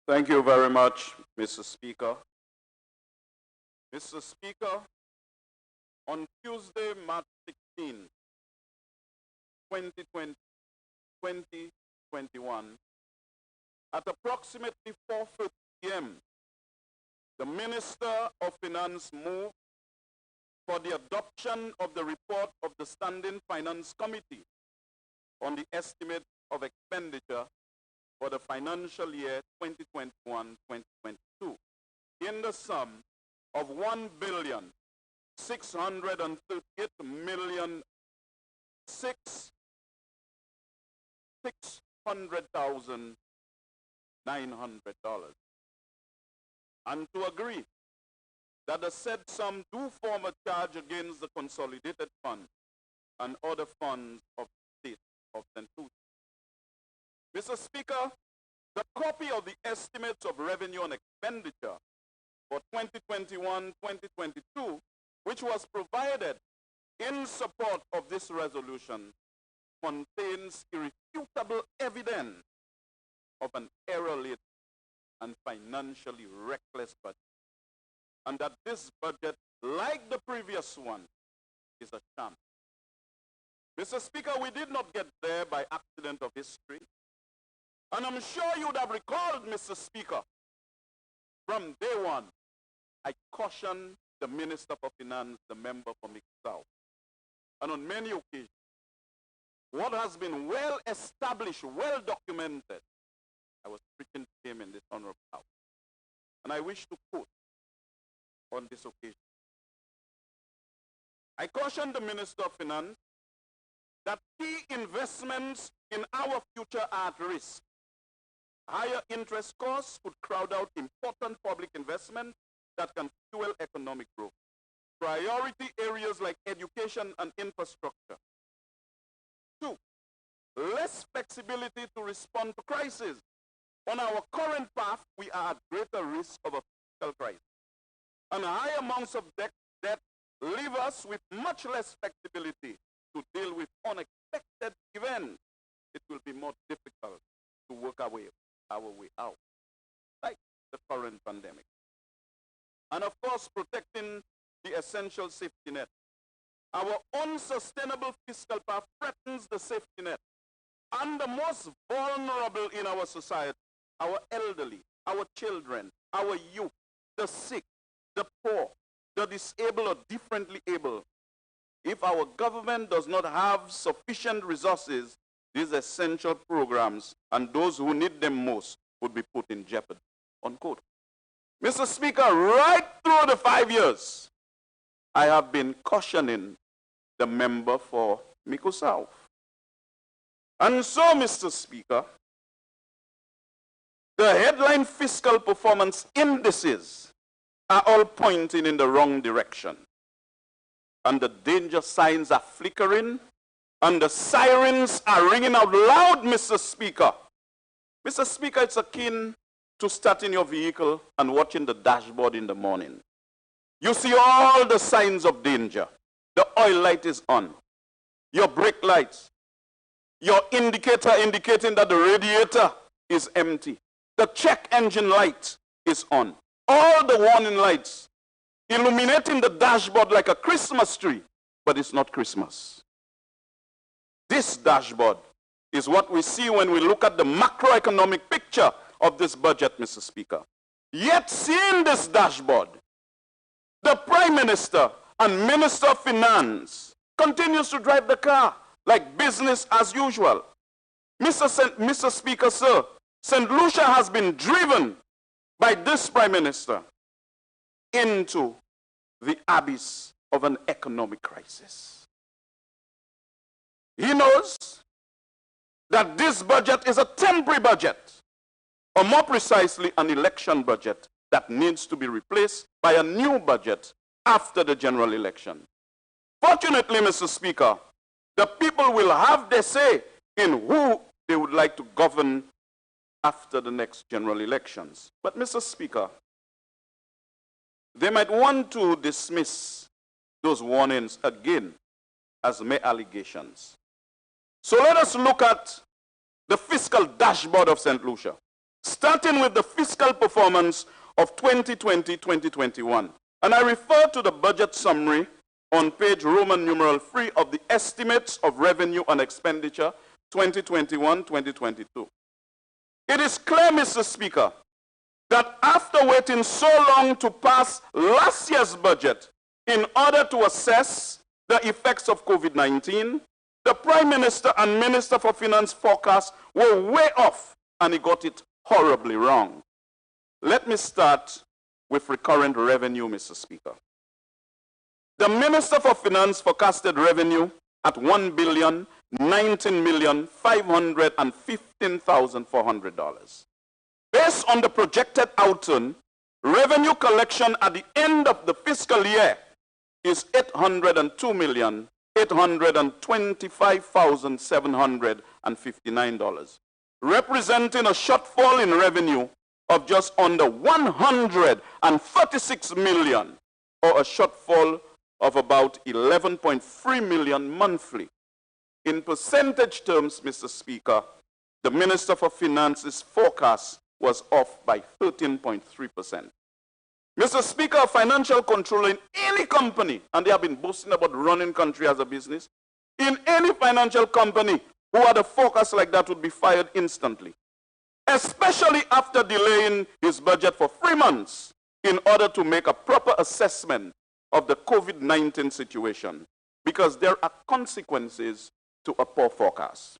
Thank you very much, Mr. Speaker. Mr. Speaker, on Tuesday, March 16, 2021, at approximately 4:30 p.m., the Minister of Finance moved for the adoption of the report of the Standing Finance Committee on the estimate of expenditure for the financial year 2021-2022 in the sum of $1,638,600,900, and to agree that the said sum do form a charge against the consolidated fund and other funds of the state of St. Lucia. Mr. Speaker, the copy of the estimates of revenue and expenditure for 2021-2022, which was provided in support of this resolution, contains irrefutable evidence of an error-laden and financially reckless budget, and that this budget, like the previous one, is a sham. Mr. Speaker, we did not get there by accident of history. And I'm sure you would have recalled, Mr. Speaker, from day one, I cautioned the Minister for Finance, the member for Mixed-South, and on many occasions, what has been well established, well documented, I was preaching to him in this honorable house. And I wish to quote on this occasion. I cautioned the Minister of Finance that key investments in our future are at risk. Higher interest costs could crowd out important public investment that can fuel economic growth. Priority areas like education and infrastructure. 2, less flexibility to respond to crises. On our current path, we are at greater risk of a fiscal crisis. And high amounts of debt leave us with much less flexibility to deal with unexpected events. It will be more difficult to work our way out, like the current pandemic. And of course, protecting the essential safety net. Our unsustainable fiscal path threatens the safety net and the most vulnerable in our society, our elderly, our children, our youth, the sick, the poor, the disabled or differently able. If our government does not have sufficient resources, these essential programs and those who need them most would be put in jeopardy, unquote. Mr. Speaker, right through the 5 years, I have been cautioning the member for Miko South. And so, Mr. Speaker, the headline fiscal performance indices are all pointing in the wrong direction. And the danger signs are flickering, and the sirens are ringing out loud, Mr. Speaker. Mr. Speaker, it's akin to starting your vehicle and watching the dashboard in the morning. You see all the signs of danger. The oil light is on. Your brake lights. Your indicator indicating that the radiator is empty. The check engine light is on. All the warning lights illuminating the dashboard like a Christmas tree, but it's not Christmas. This dashboard is what we see when we look at the macroeconomic picture of this budget, Mr. Speaker. Yet seeing this dashboard, the Prime Minister and Minister of Finance continues to drive the car like business as usual. Mr. Speaker, sir, St. Lucia has been driven by this Prime Minister into the abyss of an economic crisis. He knows that this budget is a temporary budget, or more precisely, an election budget that needs to be replaced by a new budget after the general election. Fortunately, Mr. Speaker, the people will have their say in who they would like to govern after the next general elections. But, Mr. Speaker, they might want to dismiss those warnings again as mere allegations. So let us look at the fiscal dashboard of St. Lucia. starting with the fiscal performance of 2020-2021. And I refer to the budget summary on page Roman numeral 3 of the estimates of revenue and expenditure 2021-2022. It is clear, Mr. Speaker, that after waiting so long to pass last year's budget in order to assess the effects of COVID-19, the Prime Minister and Minister for Finance forecasts were way off, and he got it horribly wrong. Let me start with recurrent revenue, Mr. Speaker. The Minister for Finance forecasted revenue at $1,019,515,400. Based on the projected outturn, revenue collection at the end of the fiscal year is $802,825,759, representing a shortfall in revenue of just under $136 million, or a shortfall of about 11.3 million monthly. In percentage terms, Mr. Speaker, the Minister for Finance's forecast was off by 13.3%. Mr. Speaker, a financial controller in any company, and they have been boasting about running country as a business, in any financial company who had a forecast like that would be fired instantly, especially after delaying his budget for 3 months in order to make a proper assessment of the COVID-19 situation, because there are consequences to a poor forecast.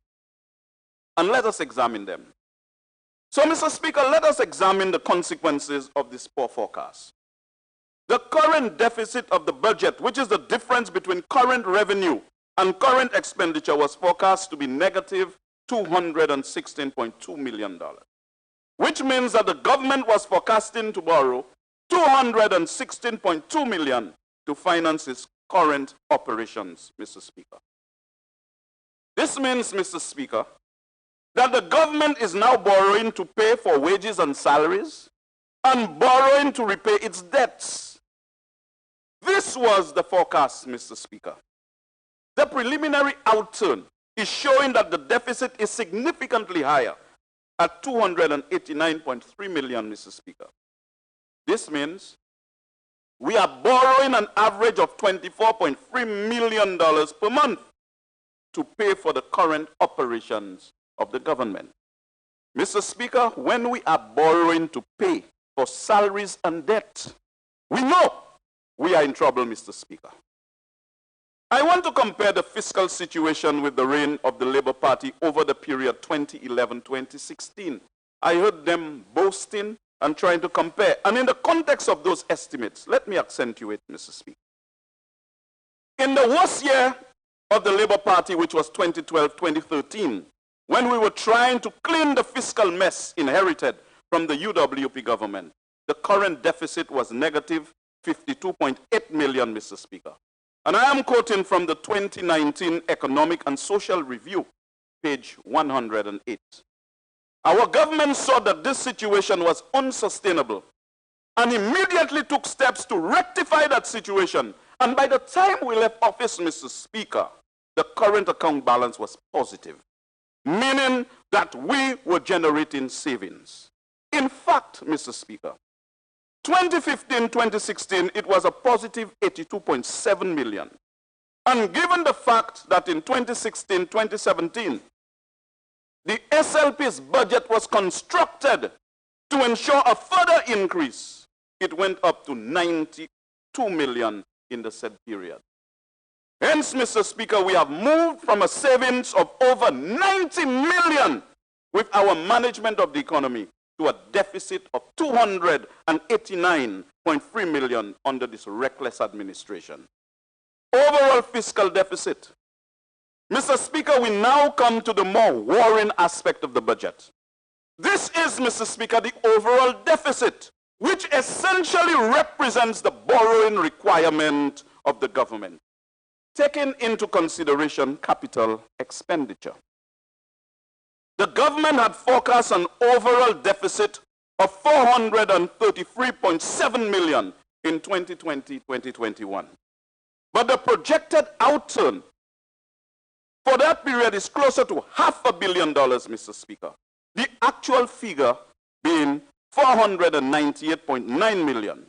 And let us examine them. So, Mr. Speaker, let us examine the consequences of this poor forecast. The current deficit of the budget, which is the difference between current revenue and current expenditure, was forecast to be negative $216.2 million, which means that the government was forecasting to borrow $216.2 million to finance its current operations, Mr. Speaker. This means, Mr. Speaker, that the government is now borrowing to pay for wages and salaries and borrowing to repay its debts. This was the forecast, Mr. Speaker. The preliminary outturn is showing that the deficit is significantly higher at $289.3 million, Mr. Speaker. This means we are borrowing an average of $24.3 million per month to pay for the current operations of the government. Mr. Speaker, when we are borrowing to pay for salaries and debt, we know we are in trouble, Mr. Speaker. I want to compare the fiscal situation with the reign of the Labour Party over the period 2011-2016. I heard them boasting and trying to compare. And in the context of those estimates, let me accentuate, Mr. Speaker. In the worst year of the Labour Party, which was 2012-2013, when we were trying to clean the fiscal mess inherited from the UWP government, the current deficit was negative $52.8 million, Mr. Speaker. And I am quoting from the 2019 Economic and Social Review, page 108. Our government saw that this situation was unsustainable and immediately took steps to rectify that situation. And by the time we left office, Mr. Speaker, the current account balance was positive, meaning that we were generating savings. In fact, Mr. Speaker, 2015-2016, it was a positive $82.7 million. And given the fact that in 2016-2017, the SLP's budget was constructed to ensure a further increase, it went up to $92 million in the said period. Hence, Mr. Speaker, we have moved from a savings of over $90 million with our management of the economy to a deficit of $289.3 million under this reckless administration. Overall fiscal deficit. Mr. Speaker, we now come to the more worrying aspect of the budget. This is, Mr. Speaker, the overall deficit, which essentially represents the borrowing requirement of the government, taking into consideration capital expenditure. The government had forecast an overall deficit of $433.7 million in 2020-2021. But the projected outturn for that period is closer to $500 million, Mr. Speaker. The actual figure 498.9 million.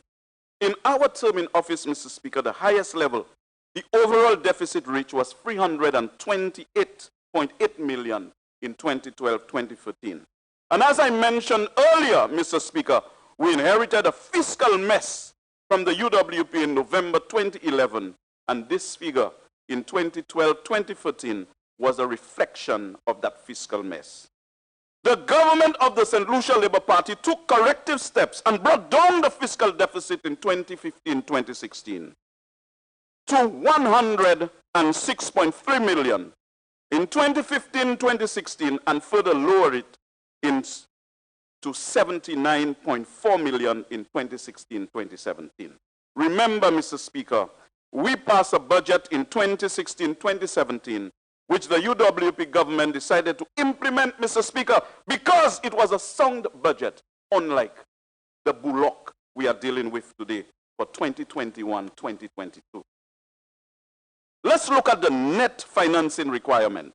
In our term in office, Mr. Speaker, the highest level, the overall deficit reach was 328.8 million in 2012-2013. And as I mentioned earlier, Mr. Speaker, we inherited a fiscal mess from the UWP in November 2011, and this figure in 2012-2013 was a reflection of that fiscal mess. The government of the St. Lucia Labour Party took corrective steps and brought down the fiscal deficit in 2015-2016 to 106.3 million in 2015-2016 and further lower it to 79.4 million in 2016-2017. Remember, Mr. Speaker, we passed a budget in 2016-2017 which the UWP government decided to implement, Mr. Speaker, because it was a sound budget, unlike the bullock we are dealing with today for 2021-2022. Let's look at the net financing requirement.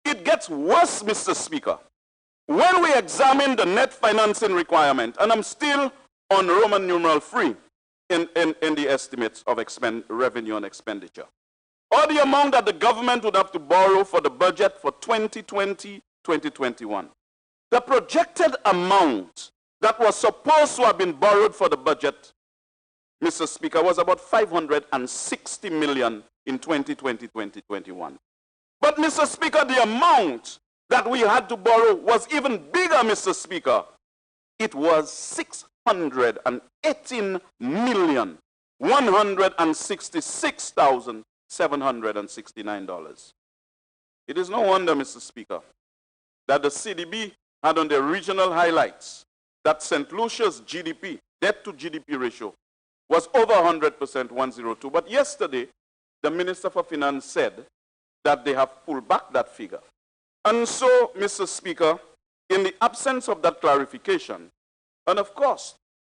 It gets worse, Mr. Speaker. When we examine the net financing requirement, and I'm still on Roman numeral 3 in the estimates of revenue and expenditure, or the amount that the government would have to borrow for the budget for 2020-2021. The projected amount that was supposed to have been borrowed for the budget, Mr. Speaker, was about 560 million in 2020-2021. But, Mr. Speaker, the amount that we had to borrow was even bigger, Mr. Speaker. It was 618,166,769. It is no wonder, Mr. Speaker, that the CDB had on their regional highlights that St. Lucia's GDP, debt-to-GDP ratio, was over 100%, 102. But yesterday, the Minister for Finance said that they have pulled back that figure. And so, Mr. Speaker, in the absence of that clarification, and of course,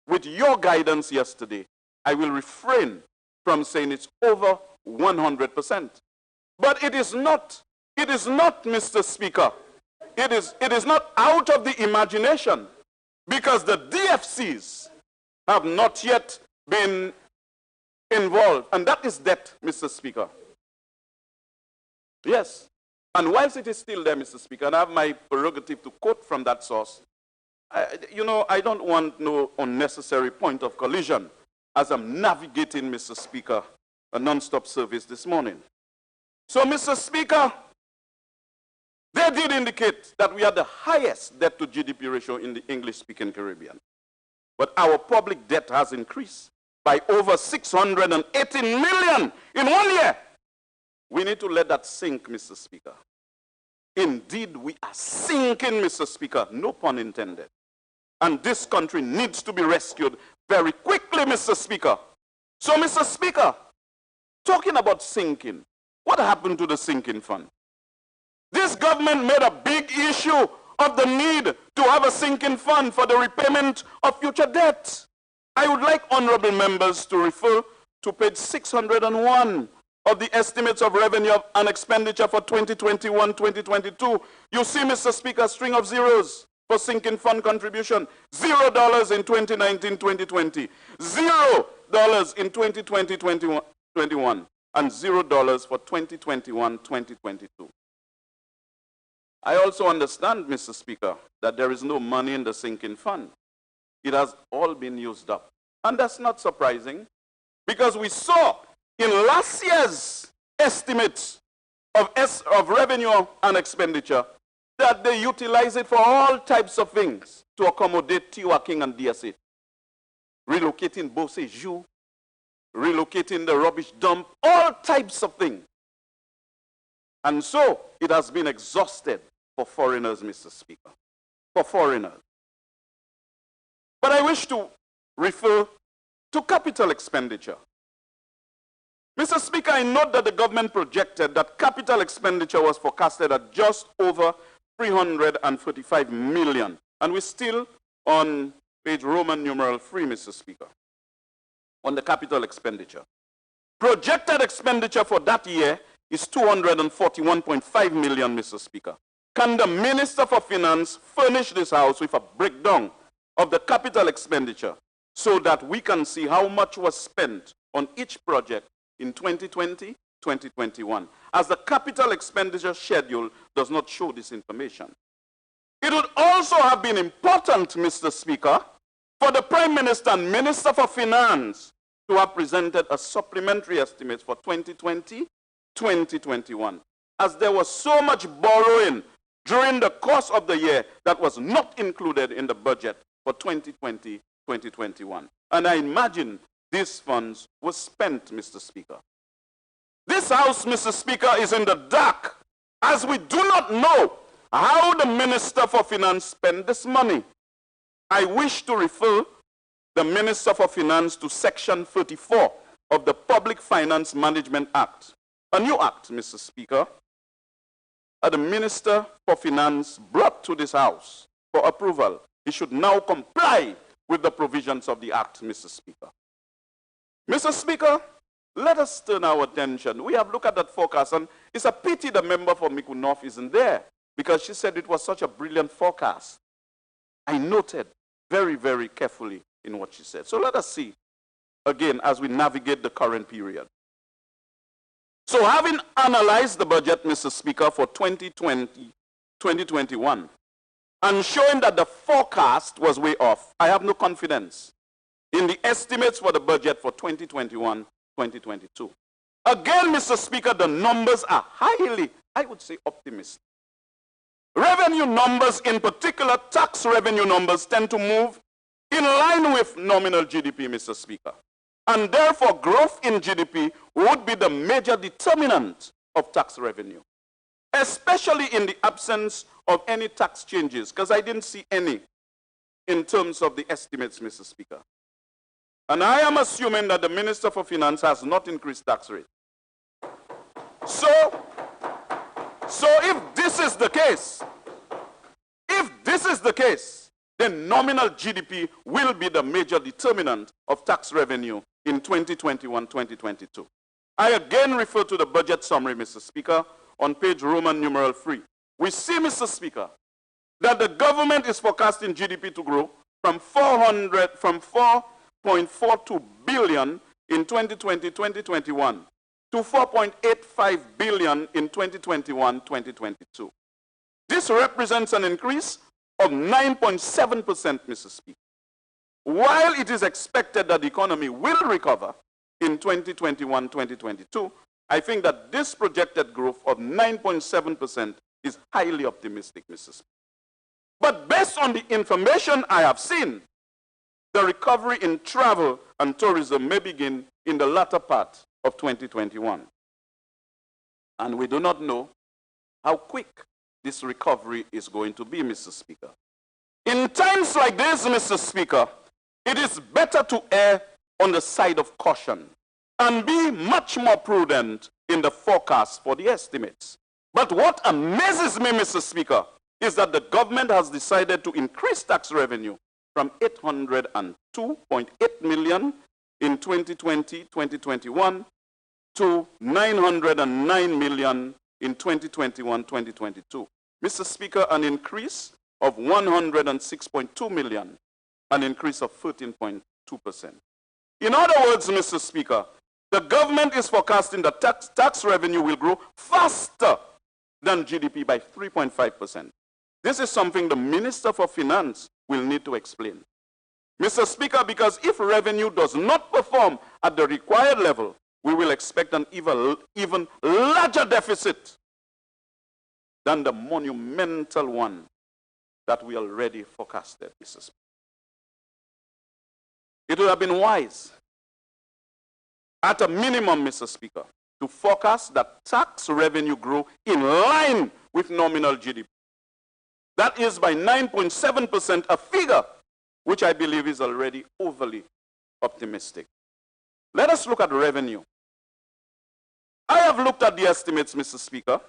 with your guidance yesterday, I will refrain from saying it's over 100%. But it is not, Mr. Speaker, it is not out of the imagination, because the DFCs have not yet been involved, and that is debt, Mr. Speaker. Yes. And whilst it is still there, Mr. Speaker, and I have my prerogative to quote from that source, I don't want no unnecessary point of collision as I'm navigating, Mr. Speaker, a non-stop service this morning. So, Mr. Speaker, they did indicate that we had the highest debt-to-GDP ratio in the English-speaking Caribbean. But our public debt has increased by over 680 million in 1 year. We need to let that sink, Mr. Speaker. Indeed, we are sinking, Mr. Speaker, no pun intended. And this country needs to be rescued very quickly, Mr. Speaker. So, Mr. Speaker, talking about sinking, what happened to the sinking fund? This government made a big issue of the need to have a sinking fund for the repayment of future debt. I would like honorable members to refer to page 601 of the estimates of revenue and expenditure for 2021-2022. You see, Mr. Speaker, a string of zeros for sinking fund contribution. $0 in 2019-2020, $0 in 2020-2021, and $0 for 2021-2022. I also understand, Mr. Speaker, that there is no money in the sinking fund. It has all been used up. And that's not surprising, because we saw in last year's estimates of revenue and expenditure that they utilize it for all types of things to accommodate Tiwa King and DSA. Relocating Bose Jude, relocating the rubbish dump, all types of things. And so it has been exhausted for foreigners, Mr. Speaker, for foreigners. But I wish to refer to capital expenditure. Mr. Speaker, I note that the government projected that capital expenditure was forecasted at just over 335 million. And we're still on page Roman numeral 3, Mr. Speaker, on the capital expenditure. Projected expenditure for that year is 241.5 million, Mr. Speaker. Can the Minister for Finance furnish this House with a breakdown of the capital expenditure so that we can see how much was spent on each project in 2020, 2021, as the capital expenditure schedule does not show this information. It would also have been important, Mr. Speaker, for the Prime Minister and Minister for Finance to have presented a supplementary estimate for 2020, 2021, as there was so much borrowing during the course of the year that was not included in the budget for 2020, 2021. And I imagine these funds were spent, Mr. Speaker. This House, Mr. Speaker, is in the dark, as we do not know how the Minister for Finance spent this money. I wish to refer the Minister for Finance to Section 34 of the Public Finance Management Act, a new act, Mr. Speaker, that the Minister for Finance brought to this House for approval. He should now comply with the provisions of the act, Mr. Speaker. Mr. Speaker, let us turn our attention. We have looked at that forecast, and it's a pity the member for Miku North isn't there, because she said it was such a brilliant forecast. I noted very, very carefully in what she said. So let us see, again, as we navigate the current period. So having analyzed the budget, Mr. Speaker, for 2020, 2021, and showing that the forecast was way off, I have no confidence in the estimates for the budget for 2021, 2022. Again, Mr. Speaker, the numbers are highly, I would say, optimistic. Revenue numbers, in particular tax revenue numbers, tend to move in line with nominal GDP, Mr. Speaker. And therefore, growth in GDP would be the major determinant of tax revenue, especially in the absence of any tax changes, because I didn't see any in terms of the estimates, Mr. Speaker. And I am assuming that the Minister for Finance has not increased tax rate. So if this is the case, then nominal GDP will be the major determinant of tax revenue in 2021, 2022. I again refer to the budget summary, Mr. Speaker, on page Roman numeral 3. We see, Mr. Speaker, that the government is forecasting GDP to grow from 4.42 billion in 2020-2021 to 4.85 billion in 2021-2022. This represents an increase of 9.7%, Mr. Speaker. While it is expected that the economy will recover in 2021-2022, I think that this projected growth of 9.7% is highly optimistic, Mr. Speaker. But based on the information I have seen, the recovery in travel and tourism may begin in the latter part of 2021. And we do not know how quick this recovery is going to be, Mr. Speaker. In times like this, Mr. Speaker, it is better to err on the side of caution and be much more prudent in the forecast for the estimates. But what amazes me, Mr. Speaker, is that the government has decided to increase tax revenue from 802.8 million in 2020-2021 to 909 million in 2021-2022. Mr. Speaker, an increase of 106.2 million, an increase of 13.2%. In other words, Mr. Speaker, the government is forecasting that tax revenue will grow faster than GDP by 3.5%. This is something the Minister for Finance will need to explain. Mr. Speaker, because if revenue does not perform at the required level, we will expect an even larger deficit than the monumental one that we already forecasted, Mr. Speaker. It would have been wise, at a minimum, Mr. Speaker, to forecast that tax revenue grow in line with nominal GDP. That is by 9.7%, a figure which I believe is already overly optimistic. Let us look at revenue. I have looked at the estimates, Mr. Speaker,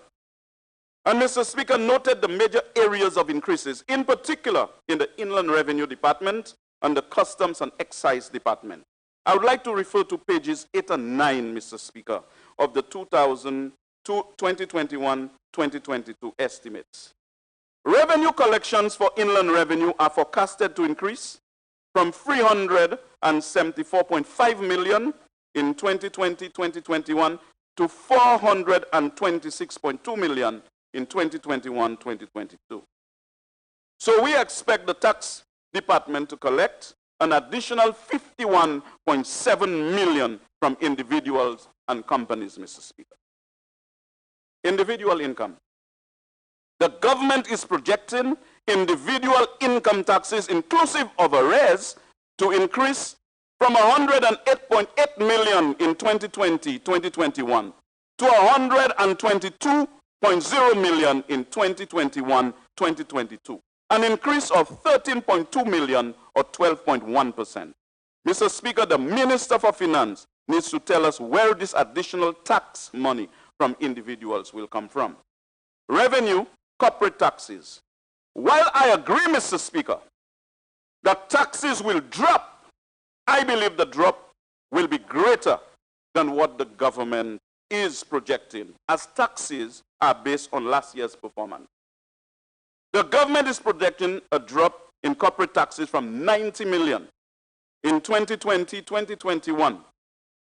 and Mr. Speaker noted the major areas of increases, in particular in the Inland Revenue Department and the Customs and Excise Department. I would like to refer to pages 8 and 9, Mr. Speaker, of the 2021-2022 estimates. Revenue collections for inland revenue are forecasted to increase from 374.5 million in 2020-2021 to 426.2 million in 2021-2022. So we expect the tax department to collect an additional 51.7 million from individuals and companies, Mr. Speaker. Individual income. The government is projecting individual income taxes inclusive of arrears to increase from 108.8 million in 2020-2021 to 122.0 million in 2021-2022, an increase of 13.2 million or 12.1%. Mr. Speaker, the Minister for Finance needs to tell us where this additional tax money from individuals will come from. Revenue, corporate taxes. While I agree, Mr. Speaker, that taxes will drop, I believe the drop will be greater than what the government is projecting, as taxes are based on last year's performance. The government is projecting a drop in corporate taxes from 90 million in 2020-2021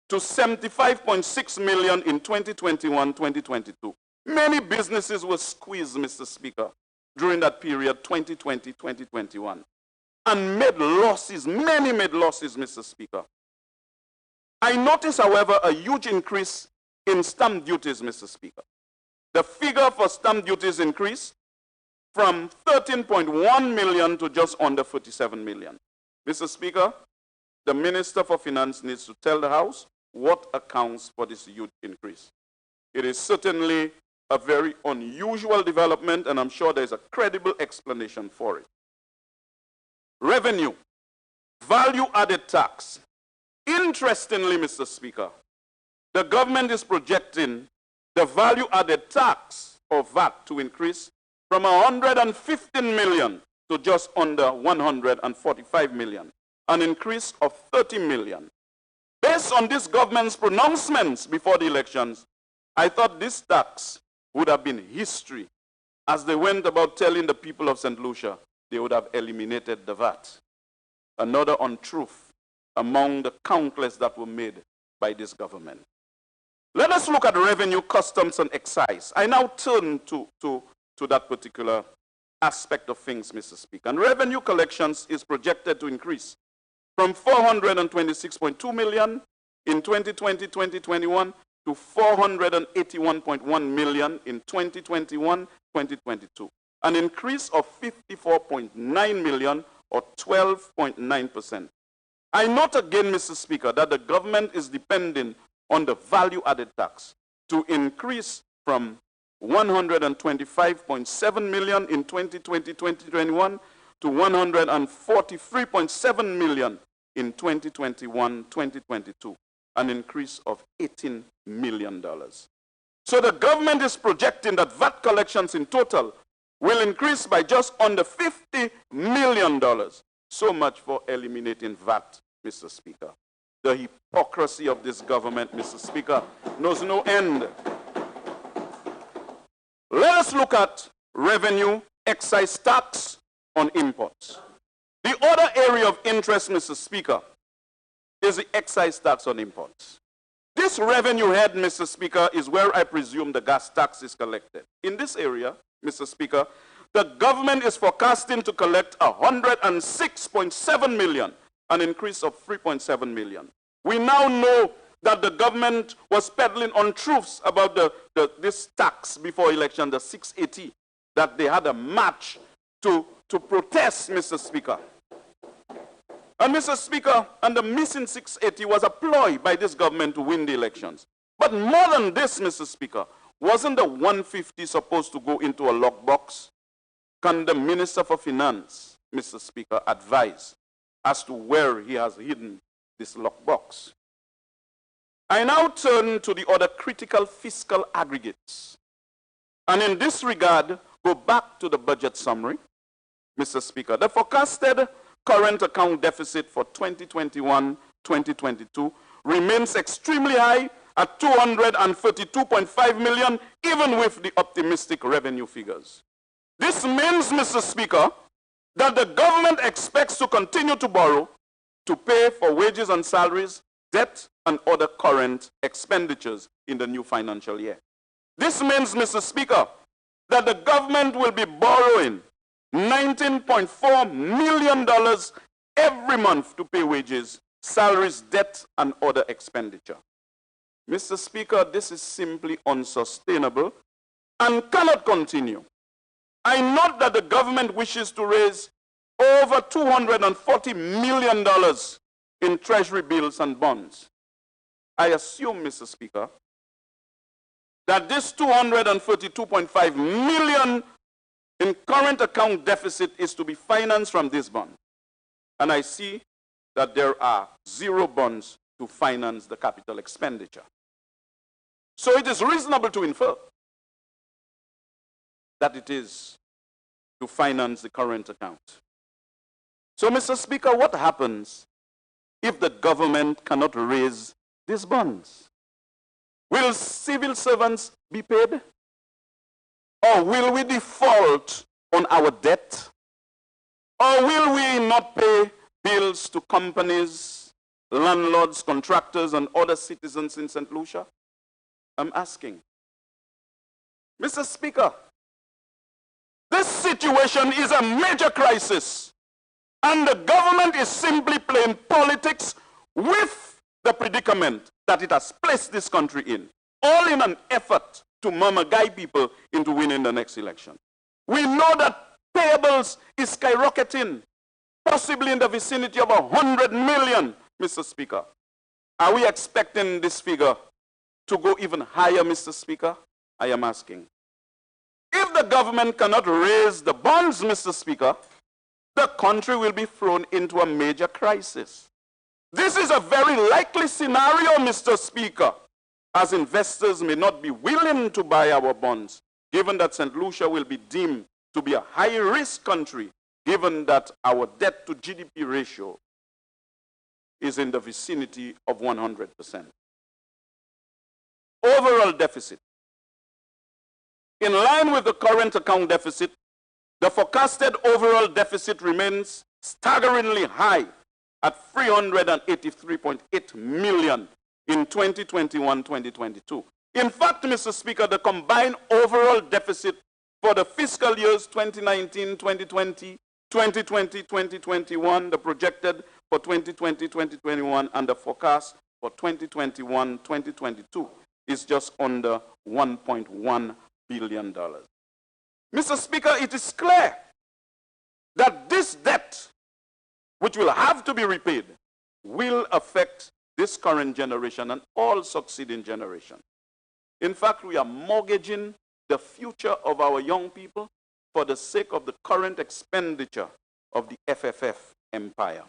to 75.6 million in 2021-2022. Many businesses were squeezed, Mr. Speaker, during that period, 2020-2021, and made losses, many made losses, Mr. Speaker. I notice, however, a huge increase in stamp duties, Mr. Speaker. The figure for stamp duties increased from 13.1 million to just under 47 million. Mr. Speaker, the Minister for Finance needs to tell the House what accounts for this huge increase. It is certainly a very unusual development, and I'm sure there's a credible explanation for it. Revenue, value-added tax. Interestingly, Mr. Speaker, the government is projecting the value-added tax, or VAT, to increase from 115 million to just under 145 million, an increase of 30 million. Based on this government's pronouncements before the elections, I thought this tax would have been history. As they went about telling the people of St. Lucia, they would have eliminated the VAT. Another untruth among the countless that were made by this government. Let us look at revenue, customs, and excise. I now turn to that particular aspect of things, Mr. Speaker. And revenue collections is projected to increase from 426.2 million in 2020-2021 to 481.1 million in 2021-2022, an increase of 54.9 million or 12.9%. I note again, Mr. Speaker, that the government is depending on the value-added tax to increase from 125.7 million in 2020-2021 to 143.7 million in 2021-2022, an increase of $18 million. So the government is projecting that VAT collections in total will increase by just under $50 million. So much for eliminating VAT, Mr. Speaker. The hypocrisy of this government, Mr. Speaker, knows no end. Let us look at revenue, excise tax on imports. The other area of interest, Mr. Speaker, is the excise tax on imports. This revenue head, Mr. Speaker, is where I presume the gas tax is collected. In this area, Mr. Speaker, the government is forecasting to collect 106.7 million, an increase of 3.7 million. We now know that the government was peddling untruths about this tax before election, the 680, that they had a march to protest, Mr. Speaker. And Mr. Speaker, and the missing 680 was a ploy by this government to win the elections. But more than this, Mr. Speaker, wasn't the 150 supposed to go into a lockbox? Can the Minister for Finance, Mr. Speaker, advise as to where he has hidden this lockbox? I now turn to the other critical fiscal aggregates. And in this regard, go back to the budget summary, Mr. Speaker. The forecasted current account deficit for 2021-2022 remains extremely high at 232.5 million, even with the optimistic revenue figures. This means, Mr. Speaker, that the government expects to continue to borrow to pay for wages and salaries, debt, and other current expenditures in the new financial year. This means, Mr. Speaker, that the government will be borrowing $19.4 million every month to pay wages, salaries, debt, and other expenditure. Mr. Speaker, this is simply unsustainable and cannot continue. I note that the government wishes to raise over $240 million in treasury bills and bonds. I assume, Mr. Speaker, that this $242.5 million in current account deficit is to be financed from this bond. And I see that there are 0 bonds to finance the capital expenditure. So it is reasonable to infer that it is to finance the current account. So, Mr. Speaker, what happens if the government cannot raise these bonds? Will civil servants be paid? Or will we default on our debt? Or will we not pay bills to companies, landlords, contractors, and other citizens in St. Lucia? I'm asking. Mr. Speaker, this situation is a major crisis, and the government is simply playing politics with the predicament that it has placed this country in, all in an effort to mama-guide people into winning the next election. We know that payables is skyrocketing, possibly in the vicinity of 100 million, Mr. Speaker. Are we expecting this figure to go even higher, Mr. Speaker? I am asking. If the government cannot raise the bonds, Mr. Speaker, the country will be thrown into a major crisis. This is a very likely scenario, Mr. Speaker, as investors may not be willing to buy our bonds, given that St. Lucia will be deemed to be a high-risk country, given that our debt-to-GDP ratio is in the vicinity of 100%. Overall deficit. In line with the current account deficit, the forecasted overall deficit remains staggeringly high at $383.8 million in 2021-2022. In fact, Mr. Speaker, the combined overall deficit for the fiscal years 2019-2020, 2020-2021, the projected for 2020-2021, and the forecast for 2021-2022 is just under $1.1 billion. Mr. Speaker, it is clear that this debt, which will have to be repaid, will affect this current generation and all succeeding generations. In fact, we are mortgaging the future of our young people for the sake of the current expenditure of the FFF empire.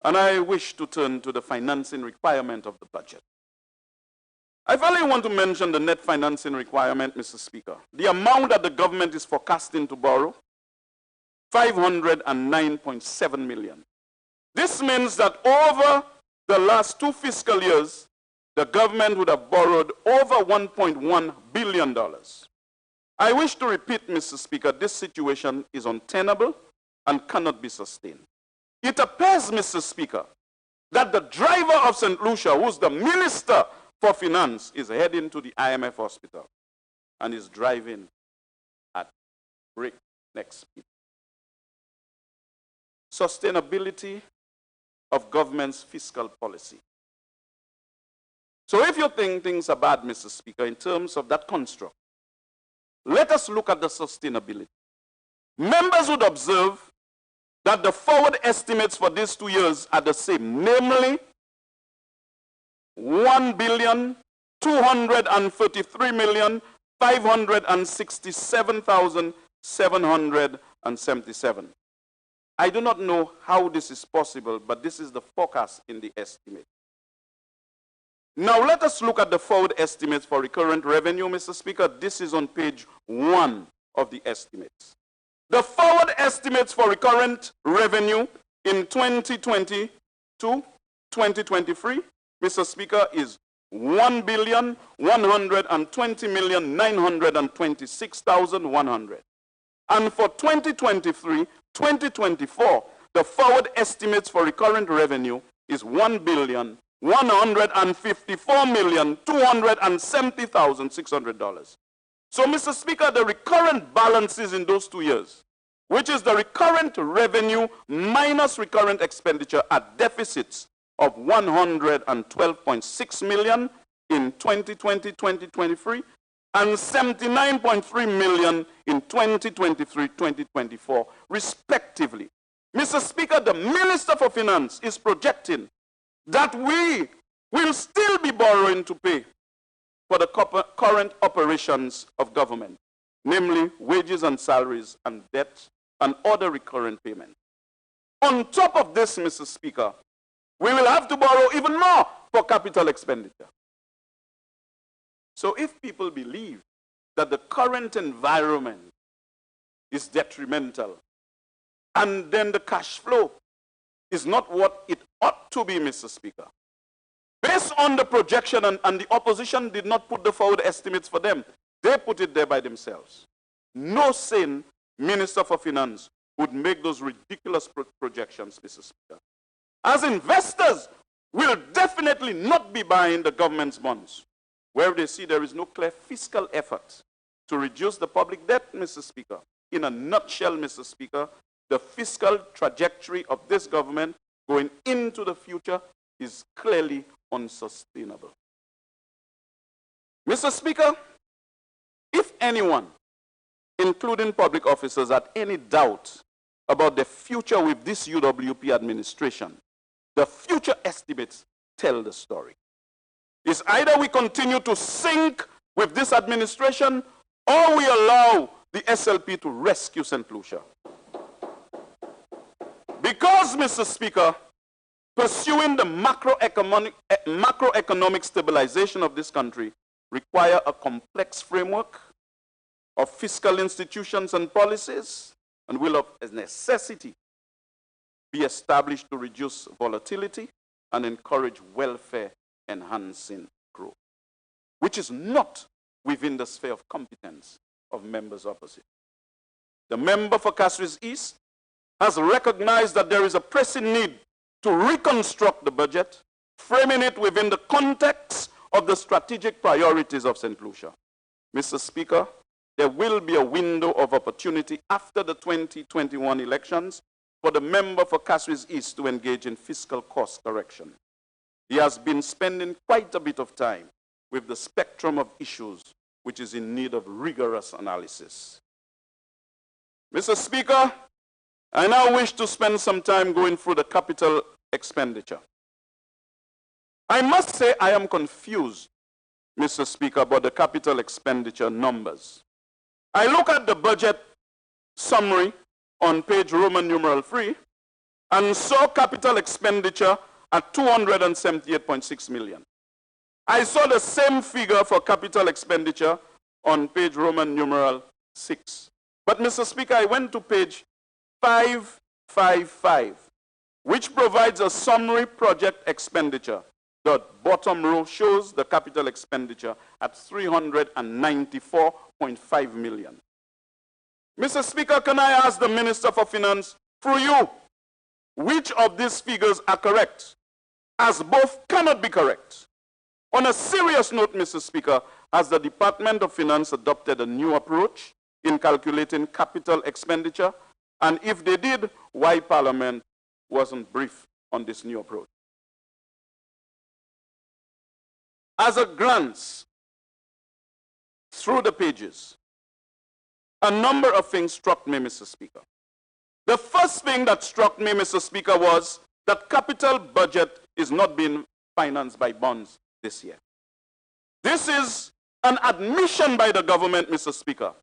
And I wish to turn to the financing requirement of the budget. I finally want to mention the net financing requirement, Mr. Speaker. The amount that the government is forecasting to borrow, $509.7 million. This means that over the last 2 fiscal years, the government would have borrowed over $1.1 billion. I wish to repeat, Mr. Speaker, this situation is untenable and cannot be sustained. It appears, Mr. Speaker, that the driver of St. Lucia, who's the Minister for Finance, is heading to the IMF hospital and is driving at breakneck speed. Sustainability of government's fiscal policy. So if you think things are bad, Mr. Speaker, in terms of that construct, let us look at the sustainability. Members would observe that the forward estimates for these 2 years are the same, namely $1,233,567,777. I do not know how this is possible, but this is the forecast in the estimate. Now let us look at the forward estimates for recurrent revenue, Mr. Speaker. This is on page 1 of the estimates. The forward estimates for recurrent revenue in 2022-2023, Mr. Speaker, is $1,120,926,100. And for 2023, 2024, the forward estimates for recurrent revenue is $1,154,270,600. So, Mr. Speaker, the recurrent balances in those 2 years, which is the recurrent revenue minus recurrent expenditure, are deficits of $112.6 million in 2020-2023 and $79.3 million in 2023-2024, respectively. Mr. Speaker, the Minister for Finance is projecting that we will still be borrowing to pay for the current operations of government, namely wages and salaries and debt and other recurrent payments. On top of this, Mr. Speaker, we will have to borrow even more for capital expenditure. So if people believe that the current environment is detrimental, and then the cash flow is not what it ought to be, Mr. Speaker, based on the projection, and the opposition did not put the forward estimates for them, they put it there by themselves. No sane Minister for Finance would make those ridiculous projections, Mr. Speaker. As investors, will definitely not be buying the government's bonds, where they see there is no clear fiscal effort to reduce the public debt, Mr. Speaker. In a nutshell, Mr. Speaker, the fiscal trajectory of this government going into the future is clearly unsustainable. Mr. Speaker, if anyone, including public officers, had any doubt about the future with this UWP administration, the future estimates tell the story. It's either we continue to sink with this administration, or we allow the SLP to rescue St. Lucia. Because, Mr. Speaker, pursuing the macroeconomic stabilization of this country require a complex framework of fiscal institutions and policies, and will of necessity be established to reduce volatility and encourage welfare-enhancing growth, which is not within the sphere of competence of members opposite. The member for Castro East has recognized that there is a pressing need to reconstruct the budget, framing it within the context of the strategic priorities of St. Lucia. Mr. Speaker, there will be a window of opportunity after the 2021 elections for the member for Castro East to engage in fiscal cost correction. He has been spending quite a bit of time with the spectrum of issues which is in need of rigorous analysis. Mr. Speaker, I now wish to spend some time going through the capital expenditure. I must say I am confused, Mr. Speaker, about the capital expenditure numbers. I look at the budget summary on page Roman numeral 3 and saw capital expenditure at $278.6 million. I saw the same figure for capital expenditure on page Roman numeral 6. But, Mr. Speaker, I went to page 555, which provides a summary project expenditure. The bottom row shows the capital expenditure at $394.5 million. Mr. Speaker, can I ask the Minister for Finance, through you, which of these figures are correct, as both cannot be correct? On a serious note, Mr. Speaker, has the Department of Finance adopted a new approach in calculating capital expenditure? And if they did, why Parliament wasn't briefed on this new approach? As a glance through the pages, a number of things struck me, Mr. Speaker. The first thing that struck me, Mr. Speaker, was that capital budget is not being financed by bonds this year. This is an admission by the government, Mr. Speaker,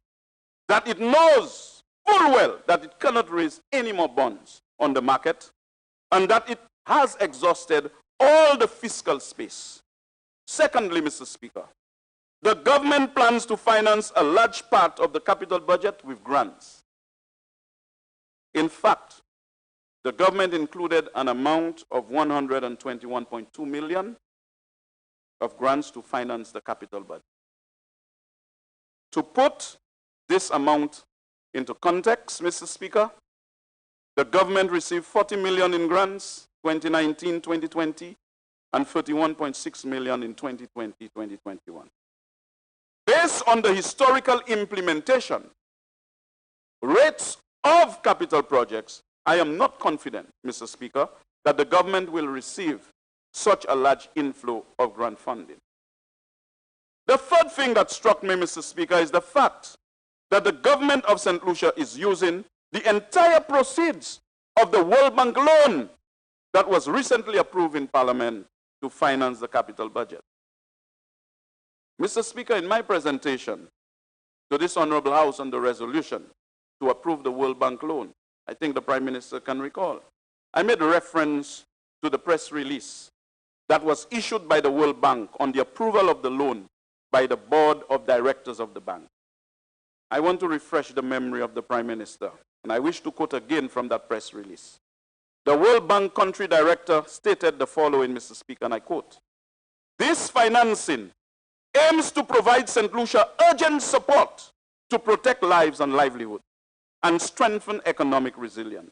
that it knows full well that it cannot raise any more bonds on the market and that it has exhausted all the fiscal space. Secondly, Mr. Speaker, the government plans to finance a large part of the capital budget with grants. In fact, the government included an amount of $121.2 million of grants to finance the capital budget. To put this amount Into context, Mr. Speaker, the government received 40 million in grants 2019-2020 and 31.6 million in 2020-2021. Based on the historical implementation rates of capital projects, I am not confident, Mr. Speaker, that the government will receive such a large inflow of grant funding. The third thing that struck me, Mr. Speaker, is the fact that the government of St. Lucia is using the entire proceeds of the World Bank loan that was recently approved in Parliament to finance the capital budget. Mr. Speaker, in my presentation to this Honorable House on the resolution to approve the World Bank loan, I think the Prime Minister can recall, I made reference to the press release that was issued by the World Bank on the approval of the loan by the Board of Directors of the bank. I want to refresh the memory of the Prime Minister, and I wish to quote again from that press release. The World Bank Country Director stated the following, Mr. Speaker, and I quote, "This financing aims to provide St. Lucia urgent support to protect lives and livelihood and strengthen economic resilience."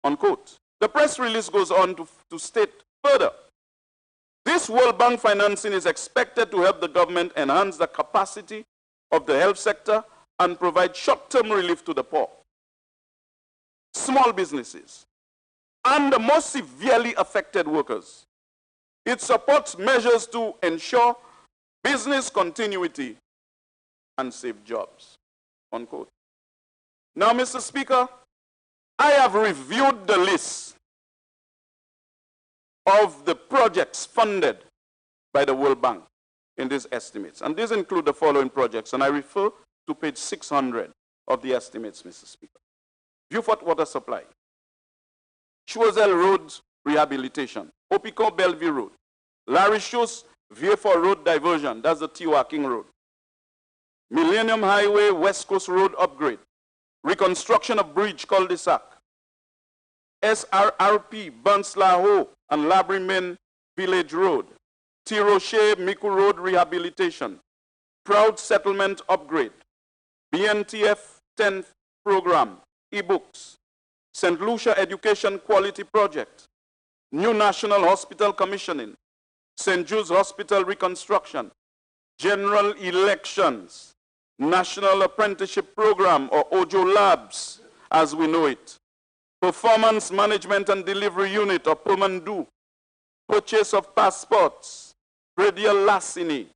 Unquote. The press release goes on to state further, this World Bank financing is expected to help the government enhance the capacity of the health sector and provide short-term relief to the poor, small businesses, and the most severely affected workers. It supports measures to ensure business continuity and save jobs. Unquote. Now, Mr. Speaker, I have reviewed the list of the projects funded by the World Bank in these estimates. And these include the following projects, and I refer to page 600 of the estimates, Mr. Speaker. Beaufort Water Supply, Choiseul Road Rehabilitation, Opico Bellevue Road, Larishus Vieux-Fort Road Diversion, that's the Tiwaking Road, Millennium Highway West Coast Road Upgrade, reconstruction of bridge cul-de-sac, SRRP Bunslaho and Labrimin Village Road, Tiroche Miku Road Rehabilitation, Proud Settlement Upgrade, BNTF 10th Program, e-books, St. Lucia Education Quality Project, New National Hospital Commissioning, St. Jude's Hospital Reconstruction, General Elections, National Apprenticeship Program, or OJO Labs, as we know it, Performance Management and Delivery Unit, or POMANDU, Purchase of Passports, Radial Lassini,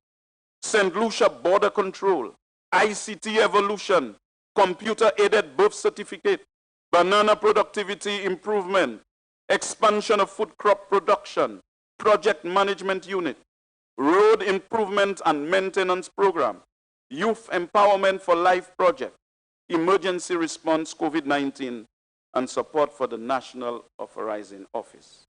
St. Lucia Border Control, ICT Evolution, Computer-Aided Birth Certificate, Banana Productivity Improvement, Expansion of Food Crop Production, Project Management Unit, Road Improvement and Maintenance Program, Youth Empowerment for Life Project, Emergency Response COVID-19, and support for the National Authorizing Office.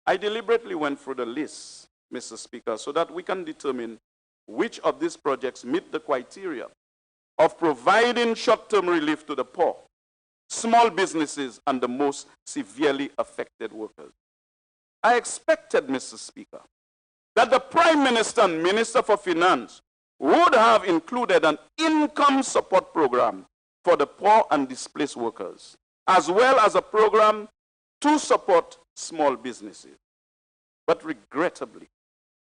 I deliberately went through the list, Mr. Speaker, so that we can determine which of these projects meet the criteria of providing short-term relief to the poor, small businesses, and the most severely affected workers. I expected, Mr. Speaker, that the Prime Minister and Minister for Finance would have included an income support program for the poor and displaced workers, as well as a program to support small businesses. But regrettably,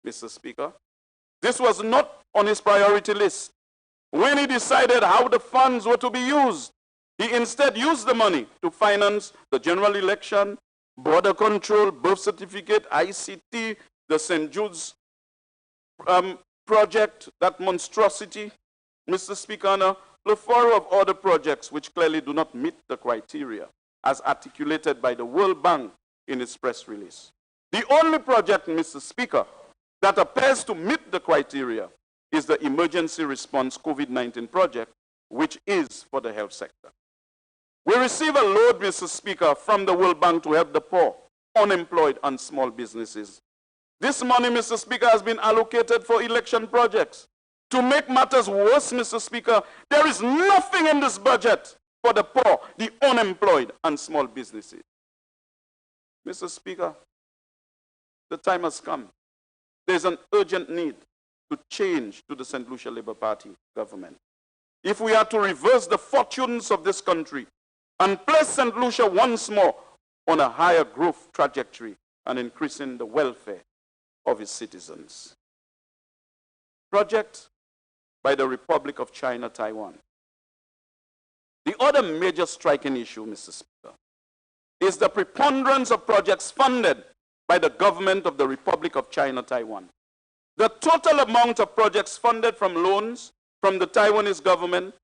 Mr. Speaker, this was not on his priority list. When he decided how the funds were to be used, he instead used the money to finance the general election, border control, birth certificate, ICT, the St. Jude's project, that monstrosity, Mr. Speaker, and a plethora of other projects which clearly do not meet the criteria as articulated by the World Bank in its press release. The only project, Mr. Speaker, that appears to meet the criteria is the Emergency Response COVID-19 project, which is for the health sector. We receive a load, Mr. Speaker, from the World Bank to help the poor, unemployed, and small businesses. This money, Mr. Speaker, has been allocated for election projects. To make matters worse, Mr. Speaker, there is nothing in this budget for the poor, the unemployed, and small businesses. Mr. Speaker, the time has come. There's an urgent need to change to the St. Lucia Labour Party government. if we are to reverse the fortunes of this country and place St. Lucia once more on a higher growth trajectory and increasing the welfare of its citizens. Project by the Republic of China, Taiwan. The other major striking issue, Mr. Speaker, is the preponderance of projects funded by the government of the Republic of China, Taiwan. The total amount of projects funded from loans from the Taiwanese government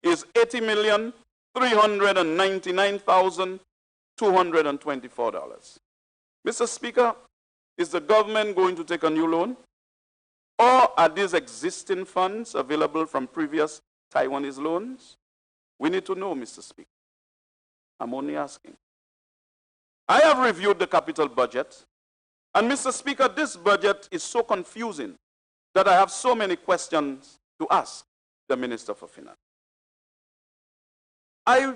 is $80,399,224. Mr. Speaker, is the government going to take a new loan? Or are these existing funds available from previous Taiwanese loans? We need to know, Mr. Speaker. I'm only asking. I have reviewed the capital budget, and Mr. Speaker, this budget is so confusing that I have so many questions to ask the Minister for Finance. I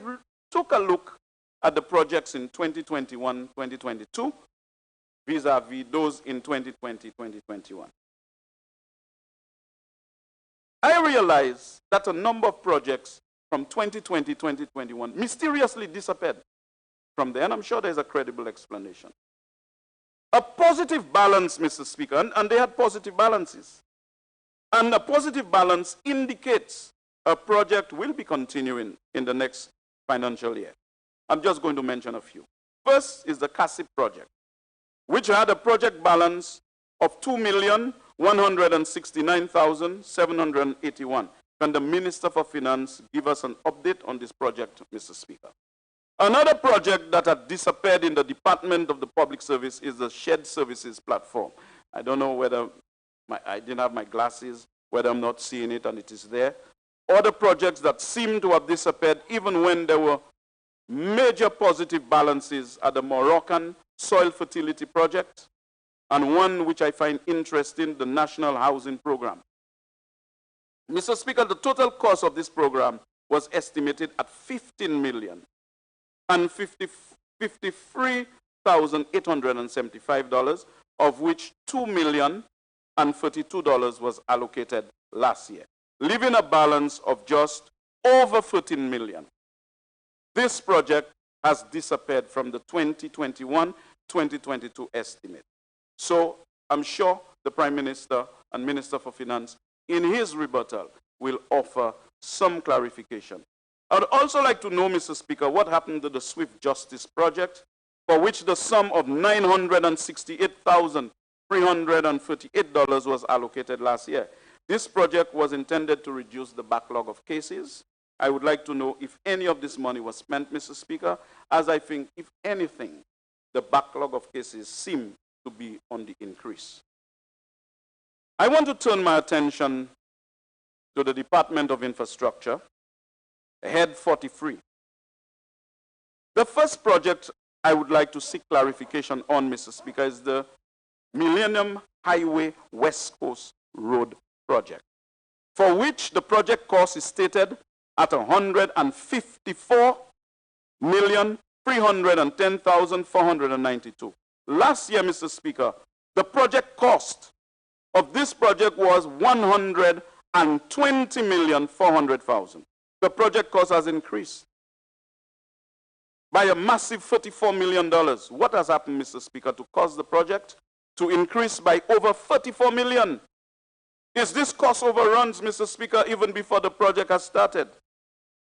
took a look at the projects in 2021-2022 vis-a-vis those in 2020-2021. I realized that a number of projects from 2020-2021 mysteriously disappeared from there, and I'm sure there's a credible explanation. A positive balance, Mr. Speaker, and they had positive balances. And a positive balance indicates a project will be continuing in the next financial year. I'm just going to mention a few. First is the CASIP project, which had a project balance of $2,169,781. Can the Minister for Finance give us an update on this project, Mr. Speaker? Another project that had disappeared in the Department of the Public Service is the Shared Services Platform. I don't know whether I didn't have my glasses, whether I'm not seeing it and it is there. Other projects that seem to have disappeared even when there were major positive balances are the Moroccan Soil Fertility Project and one which I find interesting, the National Housing Program. Mr. Speaker, the total cost of this program was estimated at $15,053,875, of which $2,032 was allocated last year, leaving a balance of just over $13 million. This project has disappeared from the 2021-2022 estimate. So I'm sure the Prime Minister and Minister for Finance, in his rebuttal, will offer some clarification. I would also like to know, Mr. Speaker, what happened to the Swift Justice Project, for which the sum of $968,338 was allocated last year. This project was intended to reduce the backlog of cases. I would like to know if any of this money was spent, Mr. Speaker, as I think, if anything, the backlog of cases seem to be on the increase. I want to turn my attention to the Department of Infrastructure, Head 43. The first project I would like to seek clarification on, Mr. Speaker, is the Millennium Highway West Coast Road Project, for which the project cost is stated at $154,310,492. Last year, Mr. Speaker, the project cost of this project was $120,400,000. The project cost has increased by a massive $34 million. What has happened, Mr. Speaker, to cause the project to increase by over $34 million? Is this cost overruns, Mr. Speaker, even before the project has started?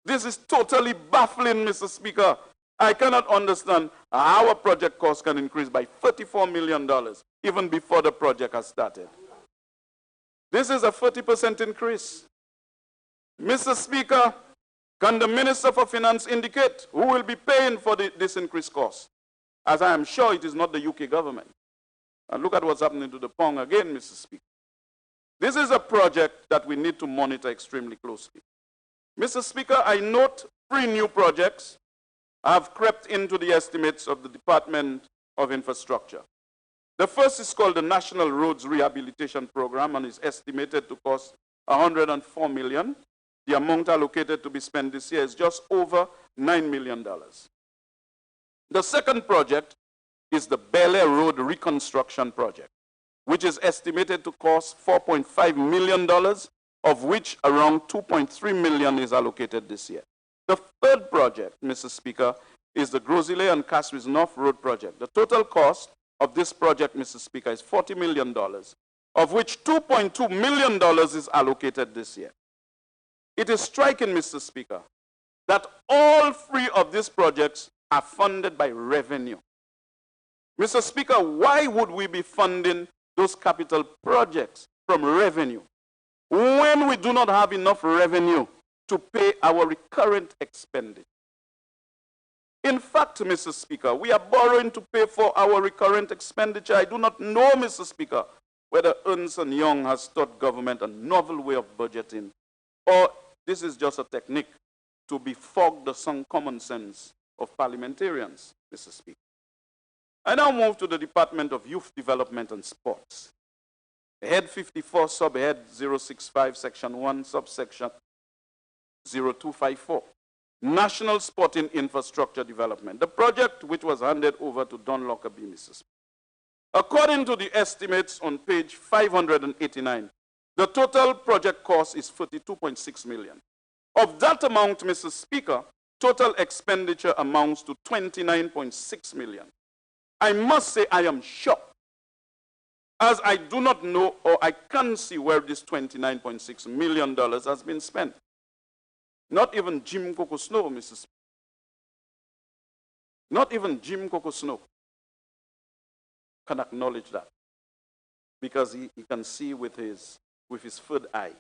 This is totally baffling, Mr. Speaker. I cannot understand how a project cost can increase by $34 million even before the project has started. This is a 40% increase. Mr. Speaker, can the Minister for Finance indicate who will be paying for this increased cost? As I am sure it is not the UK government. And look at what's happening to the Pong again, Mr. Speaker. This is a project that we need to monitor extremely closely. Mr. Speaker, I note 3 new projects have crept into the estimates of the Department of Infrastructure. The first is called the National Roads Rehabilitation Program and is estimated to cost $104 million. The amount allocated to be spent this year is just over $9 million. The second project is the Bel-Air Road Reconstruction Project, which is estimated to cost $4.5 million, of which around 2.3 million is allocated this year. The third project, Mr. Speaker, is the Graziely and Castro North Road project. The total cost of this project, Mr. Speaker, is $40 million, of which $2.2 million is allocated this year. It is striking, Mr. Speaker, that all three of these projects are funded by revenue. Mr. Speaker, why would we be funding those capital projects from revenue when we do not have enough revenue to pay our recurrent expenditure? In fact, Mr. Speaker, we are borrowing to pay for our recurrent expenditure. I do not know, Mr. Speaker, whether Ernst & Young has taught government a novel way of budgeting, or this is just a technique to befog the common sense of parliamentarians, Mr. Speaker. I now move to the Department of Youth Development and Sports. Head 54, subhead 065, section 1, subsection 0254. National Sporting Infrastructure Development. The project which was handed over to Don Lockerbie, Mr. Speaker. According to the estimates on page 589, the total project cost is $42.6 million. Of that amount, Mr. Speaker, total expenditure amounts to $29.6 million. I must say I am shocked, as I do not know or I can't see where this $29.6 million has been spent. Not even Jim Coco Snow, Mr. Speaker. Not even Jim Coco Snow can acknowledge that, because he can see with his third eye.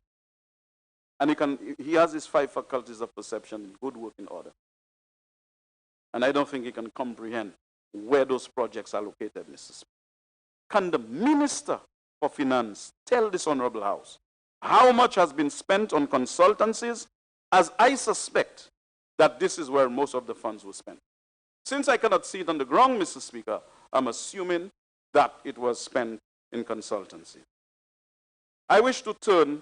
And he has his 5 faculties of perception in good working order. And I don't think he can comprehend where those projects are located, Mr. Speaker. Can the Minister for Finance tell this Honorable House how much has been spent on consultancies, as I suspect that this is where most of the funds were spent? Since I cannot see it on the ground, Mr. Speaker, I'm assuming that it was spent in consultancy. I wish to turn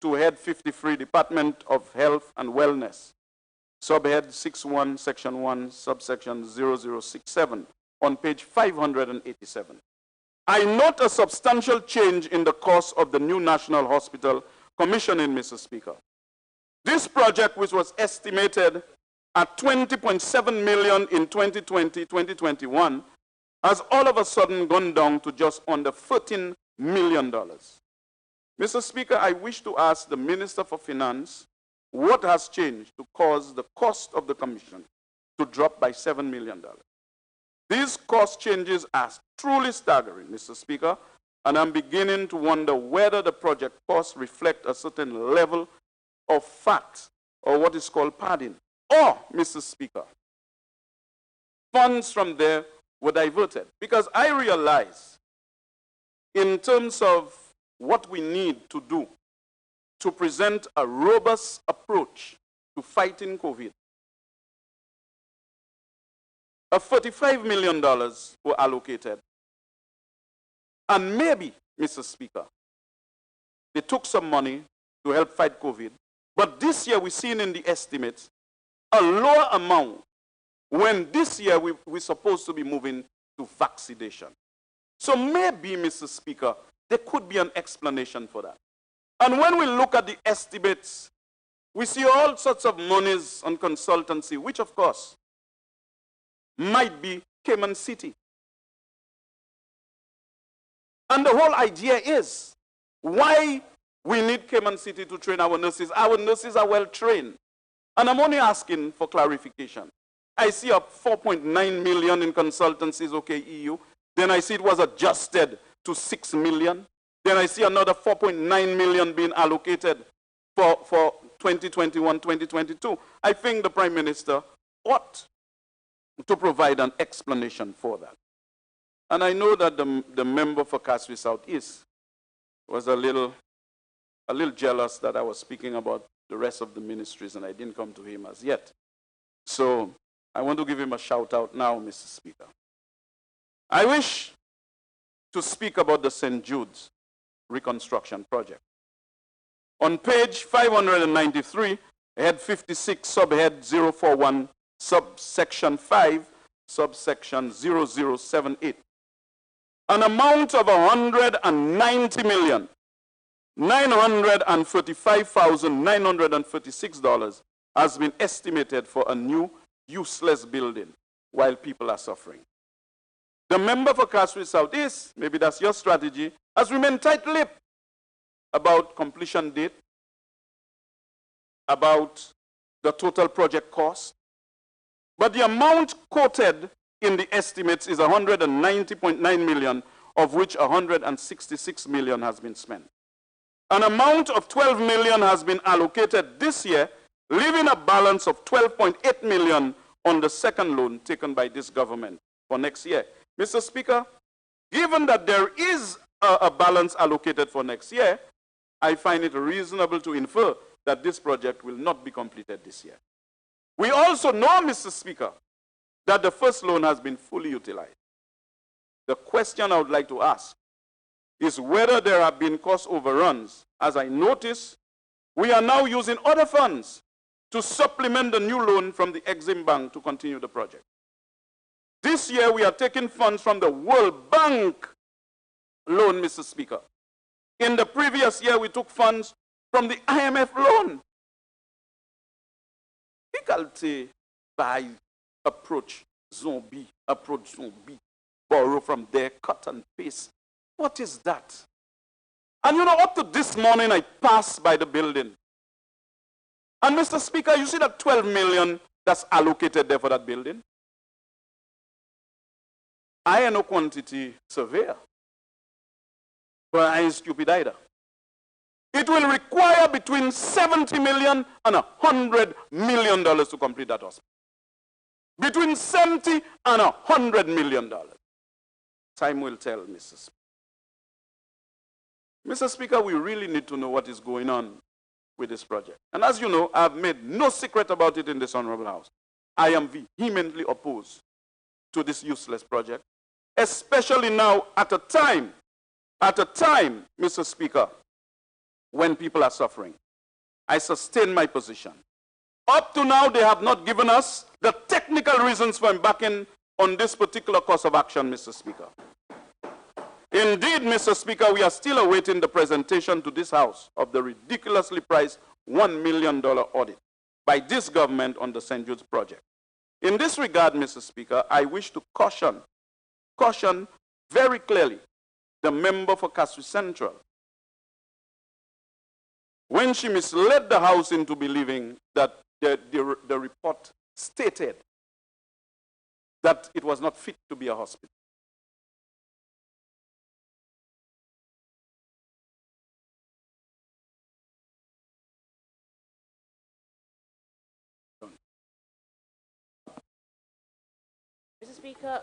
to Head 53, Department of Health and Wellness, subhead 61, section 1, subsection 0067, on page 587. I note a substantial change in the cost of the new National Hospital commissioning, Mr. Speaker. This project, which was estimated at $20.7 million in 2020-2021, has all of a sudden gone down to just under $13 million. Mr. Speaker, I wish to ask the Minister for Finance what has changed to cause the cost of the commission to drop by $7 million. These cost changes are truly staggering, Mr. Speaker, and I'm beginning to wonder whether the project costs reflect a certain level of fat, or what is called padding. Or, Mr. Speaker, funds from there were diverted. Because I realize, in terms of what we need to do to present a robust approach to fighting COVID, $45 million were allocated. And maybe, Mr. Speaker, they took some money to help fight COVID. But this year we've seen in the estimates a lower amount, when this year we're supposed to be moving to vaccination. So maybe, Mr. Speaker, there could be an explanation for that. And when we look at the estimates, we see all sorts of monies on consultancy, which of course might be Cayman City. And the whole idea is, why we need Cayman City to train our nurses? Our nurses are well trained. And I'm only asking for clarification. I see a 4.9 million in consultancies, okay, EU. Then I see it was adjusted to 6 million. Then I see another 4.9 million being allocated for 2021, 2022. I think the Prime Minister ought to provide an explanation for that. And I know that the member for Castro Southeast was a little jealous that I was speaking about the rest of the ministries and I didn't come to him as yet. So I want to give him a shout out now, Mr. Speaker. I wish to speak about the St. Jude's Reconstruction project. On page 593, head 56, subhead 041, subsection 5, subsection 0078. An amount of $190 million $935,936 has been estimated for a new useless building while people are suffering. The member for Castro Southeast, maybe that's your strategy, has remained tight-lipped about completion date, about the total project cost. But the amount quoted in the estimates is $190.9 million, of which $166 million has been spent. An amount of $12 million has been allocated this year, leaving a balance of $12.8 million on the second loan taken by this government for next year. Mr. Speaker, given that there is a balance allocated for next year, I find it reasonable to infer that this project will not be completed this year. We also know, Mr. Speaker, that the first loan has been fully utilized. The question I would like to ask is whether there have been cost overruns. As I notice, we are now using other funds to supplement the new loan from the Exim Bank to continue the project. This year, we are taking funds from the World Bank loan, Mr. Speaker. In the previous year, we took funds from the IMF loan. Difficulty by approach zombie, borrow from there, cut and paste. What is that? And you know, up to this morning, I passed by the building. And Mr. Speaker, you see that 12 million that's allocated there for that building? I am no quantity surveyor, but I ain't stupid either. It will require between $70 million and $100 million to complete that hospital. Between $70 and $100 million. Time will tell, Mr. Speaker. Mr. Speaker, we really need to know what is going on with this project. And as you know, I have made no secret about it in this Honorable House. I am vehemently opposed to this useless project, especially now at a time, Mr. Speaker, when people are suffering. I sustain my position. Up to now, they have not given us the technical reasons for embarking on this particular course of action, Mr. Speaker. Indeed, Mr. Speaker, we are still awaiting the presentation to this House of the ridiculously priced $1 million audit by this government on the St. Jude's project. In this regard, Mr. Speaker, I wish to caution very clearly the member for Castro Central when she misled the House into believing that the report stated that it was not fit to be a hospital. Mr. Speaker,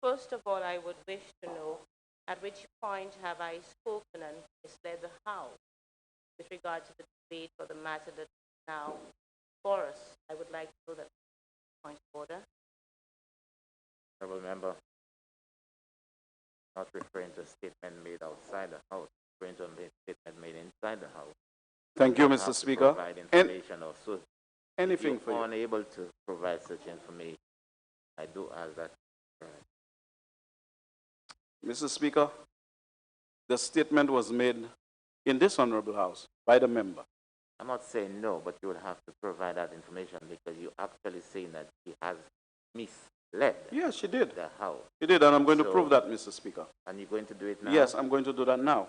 first of all, I would wish to know at which point have I spoken and misled the House with regard to the debate for the matter that is now for us. I would like to know that point of order. Honourable Member, not referring to a statement made outside the House, referring to a statement made inside the House. Thank you, Mr. Speaker. Provide information also. Anything for you. If you're unable to provide such information, I do ask that. Mr. Speaker, the statement was made in this Honorable House by the member. I'm not saying no, but you will have to provide that information because you're actually saying that he has misled. Yes, she did. The House. She did, and I'm going to prove that, Mr. Speaker. And you're going to do it now? Yes, I'm going to do that now.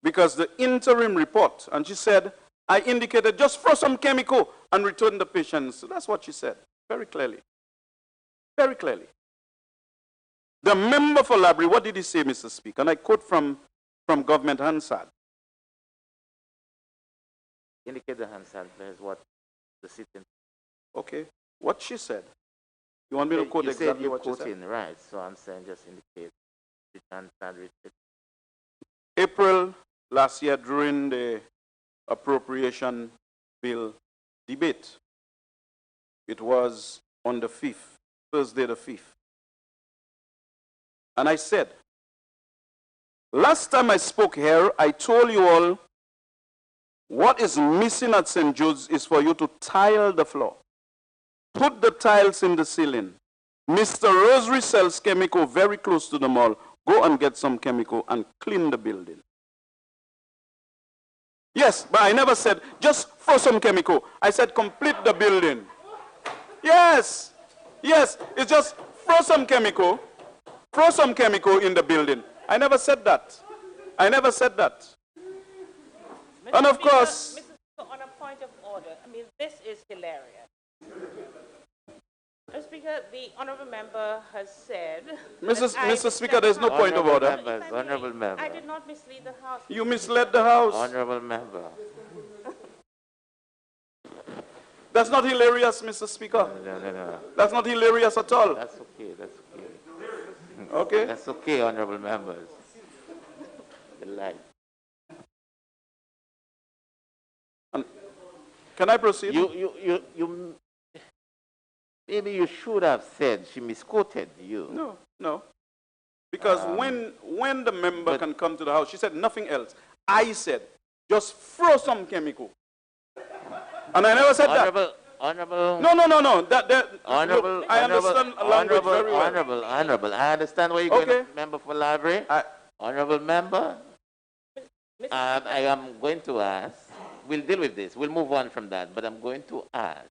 Because the interim report, and she said, I indicated just throw some chemical and return the patients. So that's what she said, very clearly. Very clearly. The member for Labrie, what did he say, Mr. Speaker? And I quote from Government Hansard. Indicate the Hansard, there's what the sitting. Okay, what she said. You want me to quote exactly what she said? Quoting, right, so I'm saying just indicate the Hansard. April last year during the appropriation bill debate, it was on the 5th, Thursday the 5th. And I said, last time I spoke here, I told you all what is missing at St. Jude's is for you to tile the floor. Put the tiles in the ceiling. Mr. Rosary sells chemical very close to the mall. Go and get some chemical and clean the building. Yes, but I never said just throw some chemical. I said complete the building. Yes, yes, it's just throw some chemical in the building. I never said that. I never said that. Mr. And of Speaker, course... Mr. Speaker, on a point of order, I mean, this is hilarious. Mr. Speaker, the honourable member has said... Mr. Speaker, there's no point of order. Honourable member. I did not mislead the House. You misled the House. Honourable member. That's not hilarious, Mr. Speaker. No. That's not hilarious at all. That's okay, that's okay. Okay? That's okay, honourable members. The light. Can I proceed? You maybe you should have said she misquoted you. No. Because when the member can come to the House, she said nothing else. I said, just throw some chemical. And I never said that. Honourable. No. Honourable. Look, I understand language very well. Honourable. I understand where you're going to member for library. Honourable member. I am going to ask. We'll deal with this. We'll move on from that. But I'm going to ask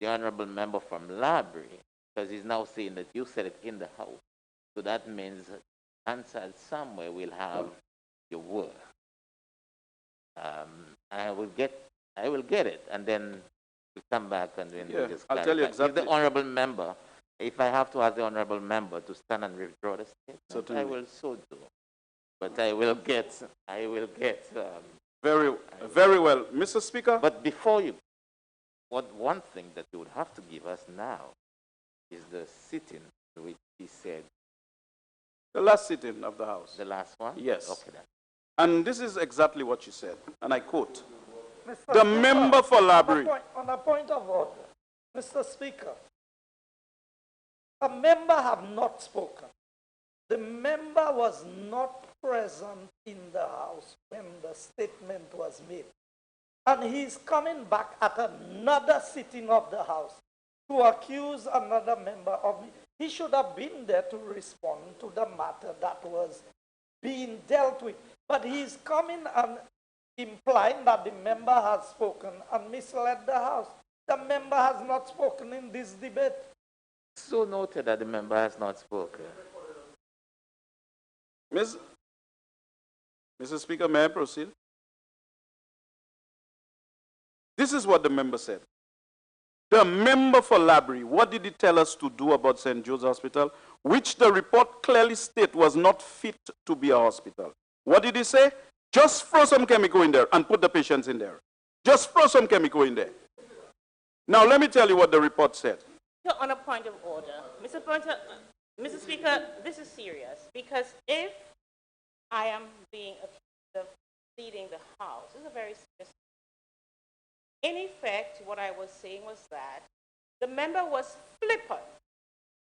the honourable member from library, because he's now saying that you said it in the House. So that means answered somewhere we'll have your word. I will get it, and then we'll come back and then we'll just clarify. I'll tell you exactly. If the honourable member, if I have to ask the honourable member to stand and withdraw the statement, certainly. I will so do. But I will get. Very well, Mr. Speaker. But before you, one thing that you would have to give us now is the sitting which he said. The last sitting of the House. The last one? Yes. Okay then. And this is exactly what she said, and I quote. Mr. The Speaker, member for library. On a point of order, Mr. Speaker, a member have not spoken. The member was not present in the House when the statement was made. And he's coming back at another sitting of the House to accuse another member of me. He should have been there to respond to the matter that was being dealt with. But he's coming and implying that the member has spoken and misled the House. The member has not spoken in this debate. So noted that the member has not spoken. Mr. Speaker, may I proceed? This is what the member said. The member for library, what did he tell us to do about St. Jude's Hospital, which the report clearly stated was not fit to be a hospital? What did he say? Just throw some chemical in there and put the patients in there. Just throw some chemical in there. Now, let me tell you what the report said. So on a point of order, Mr. Speaker, this is serious, because if I am being accused of leading the House, this is a very serious. In effect, what I was saying was that the member was flippant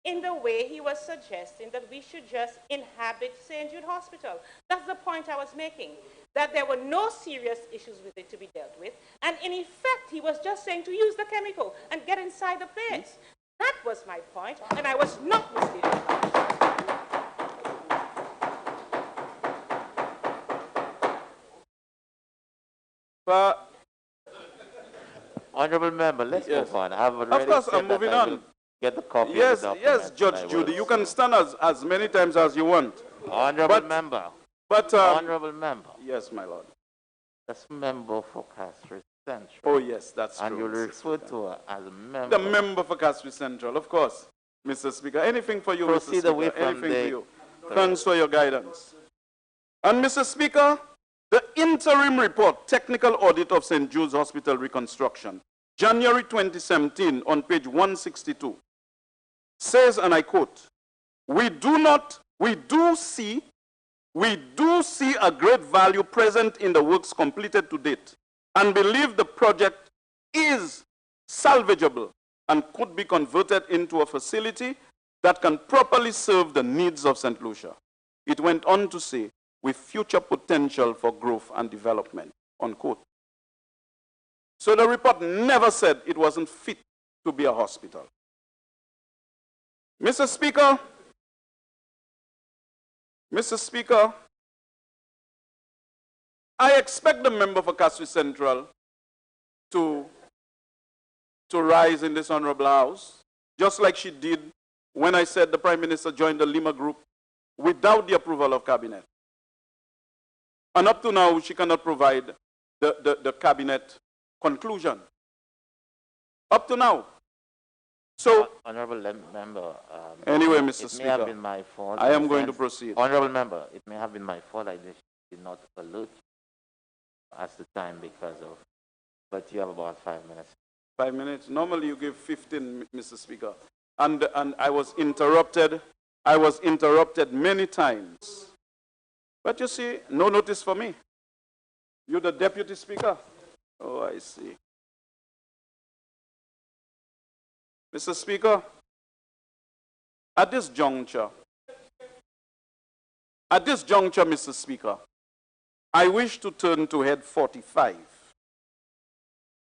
in the way he was suggesting that we should just inhabit St. Jude Hospital. That's the point I was making, that there were no serious issues with it to be dealt with, and in effect, he was just saying to use the chemical and get inside the place. That was my point, and I was not misleading. But honourable member, let's move on. I've already of course, said I'm moving that I on. will get the copy Yes, of the document. yes, Judge Judy, you can stand as many times as you want. Honourable member. But honourable member. Yes, my lord. That's member for Castro Central. Oh yes, that's true. And you refer to her as a member. The member for Castro Central, of course, Mr. Speaker. Anything for you, Proceed Mr. Speaker. away from Anything the for you. Thanks for your guidance. And Mr. Speaker, the interim report, technical audit of St. Jude's Hospital Reconstruction, January 2017, on page 162, says, and I quote, we do see a great value present in the works completed to date and believe the project is salvageable and could be converted into a facility that can properly serve the needs of St. Lucia. It went on to say, with future potential for growth and development, unquote. So the report never said it wasn't fit to be a hospital. Mr. Speaker, I expect the member for Castro Central to rise in this honorable house, just like she did when I said the Prime Minister joined the Lima Group without the approval of Cabinet. And up to now, she cannot provide the Cabinet conclusion. Up to now. So, Honorable Member, anyway, Mr. Speaker, may have been my fault. I am going to proceed. Honorable Member, it may have been my fault. I did not alert you as the time because of, but you have about 5 minutes. 5 minutes. Normally you give 15, Mr. Speaker. And I was interrupted. I was interrupted many times. But you see, no notice for me. You're the Deputy Speaker. Oh, I see. Mr. Speaker, at this juncture, Mr. Speaker, I wish to turn to Head 45.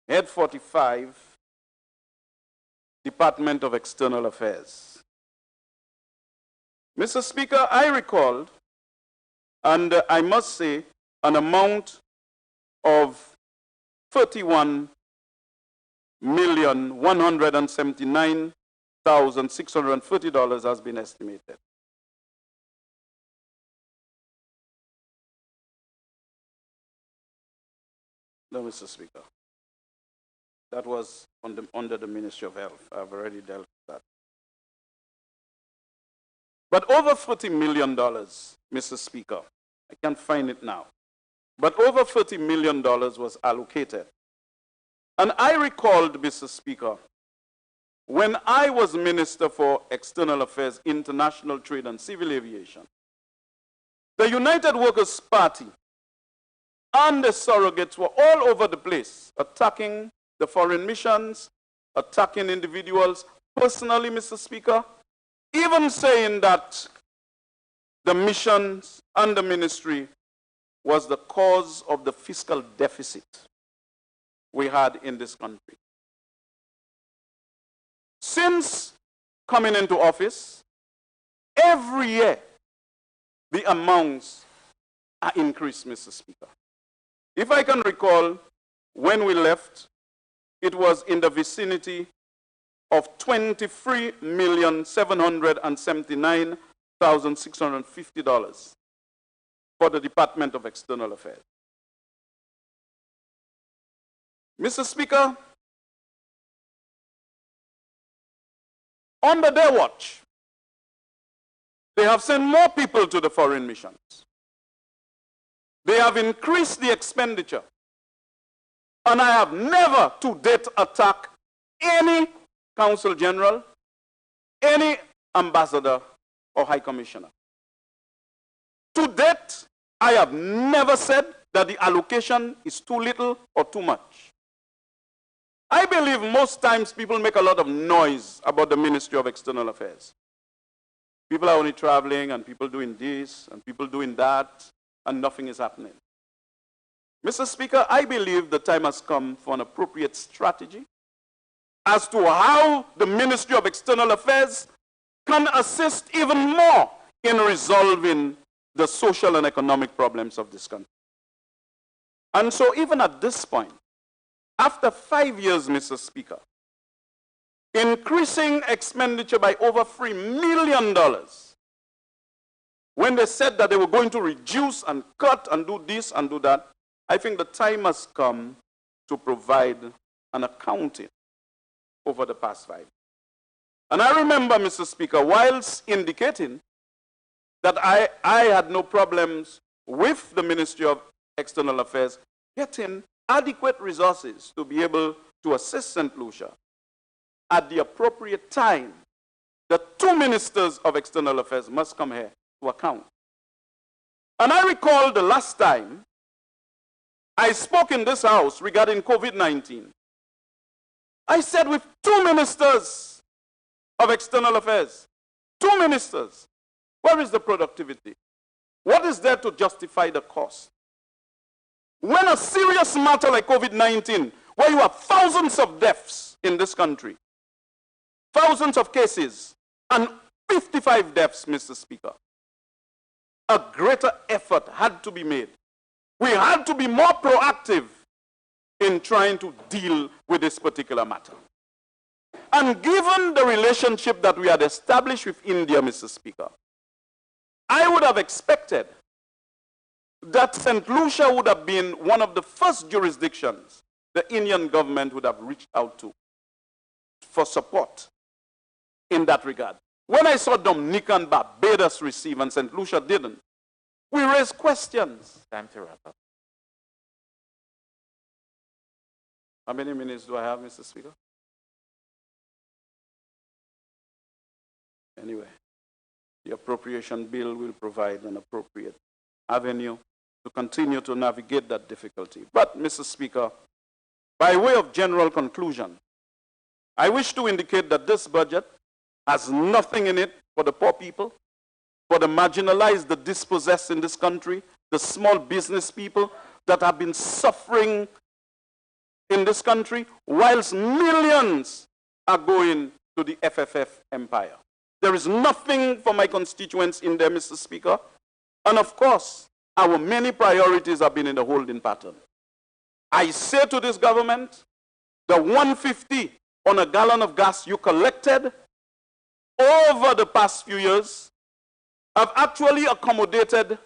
Head 45, Department of External Affairs. Mr. Speaker, I recalled, and I must say, an amount of $31,179,630 has been estimated. No, Mr. Speaker. That was under the Ministry of Health. I've already dealt with that. But over $40 million, Mr. Speaker, I can't find it now, but over $40 million was allocated. And I recalled, Mr. Speaker, when I was Minister for External Affairs, International Trade and Civil Aviation, the United Workers' Party and the surrogates were all over the place, attacking the foreign missions, attacking individuals. Personally, Mr. Speaker, even saying that the missions and the ministry was the cause of the fiscal deficit we had in this country. Since coming into office, every year the amounts are increased, Mr. Speaker. If I can recall, when we left, it was in the vicinity of $23,779,650 for the Department of External Affairs. Mr. Speaker, under their watch, they have sent more people to the foreign missions. They have increased the expenditure. And I have never to date attacked any Consul General, any ambassador or High Commissioner. To date, I have never said that the allocation is too little or too much. I believe most times people make a lot of noise about the Ministry of External Affairs. People are only traveling and people doing this and people doing that and nothing is happening. Mr. Speaker, I believe the time has come for an appropriate strategy as to how the Ministry of External Affairs can assist even more in resolving the social and economic problems of this country. And so even at this point, after 5 years, Mr. Speaker, increasing expenditure by over $3 million, when they said that they were going to reduce and cut and do this and do that, I think the time has come to provide an accounting over the past 5 years. And I remember, Mr. Speaker, whilst indicating that I had no problems with the Ministry of External Affairs getting adequate resources to be able to assist St. Lucia, at the appropriate time, the 2 ministers of External Affairs must come here to account. And I recall the last time I spoke in this house regarding COVID-19. I said with 2 ministers of External Affairs, 2 ministers, where is the productivity? What is there to justify the cost? When a serious matter like COVID-19, where you have thousands of deaths in this country, thousands of cases, and 55 deaths, Mr. Speaker, a greater effort had to be made We had to be more proactive in trying to deal with this particular matter. And given the relationship that we had established with India, Mr. Speaker, I would have expected that St. Lucia would have been one of the first jurisdictions the Indian government would have reached out to for support in that regard. When I saw Dominica and Barbados receive and St. Lucia didn't, we raised questions. Time to wrap up. How many minutes do I have, Mr. Speaker? Anyway, the appropriation bill will provide an appropriate avenue to continue to navigate that difficulty. But, Mr. Speaker, by way of general conclusion, I wish to indicate that this budget has nothing in it for the poor people, for the marginalized, the dispossessed in this country, the small business people that have been suffering in this country, whilst millions are going to the FFF empire. There is nothing for my constituents in there, Mr. Speaker. And of course, our many priorities have been in the holding pattern. I say to this government, the 150 on a gallon of gas you collected over the past few years have actually accommodated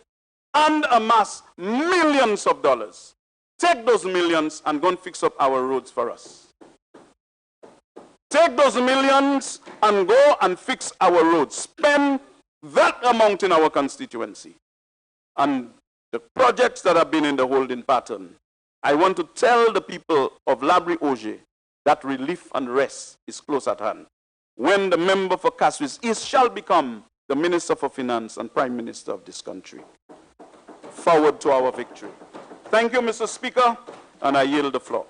and amassed millions of dollars. Take those millions and go and fix up our roads for us. Take those millions and go and fix our roads. Spend that amount in our constituency. And the projects that have been in the holding pattern, I want to tell the people of Labri Oje that relief and rest is close at hand. When the member for Castro East shall become the Minister for Finance and Prime Minister of this country. Forward to our victory. Thank you, Mr. Speaker, and I yield the floor.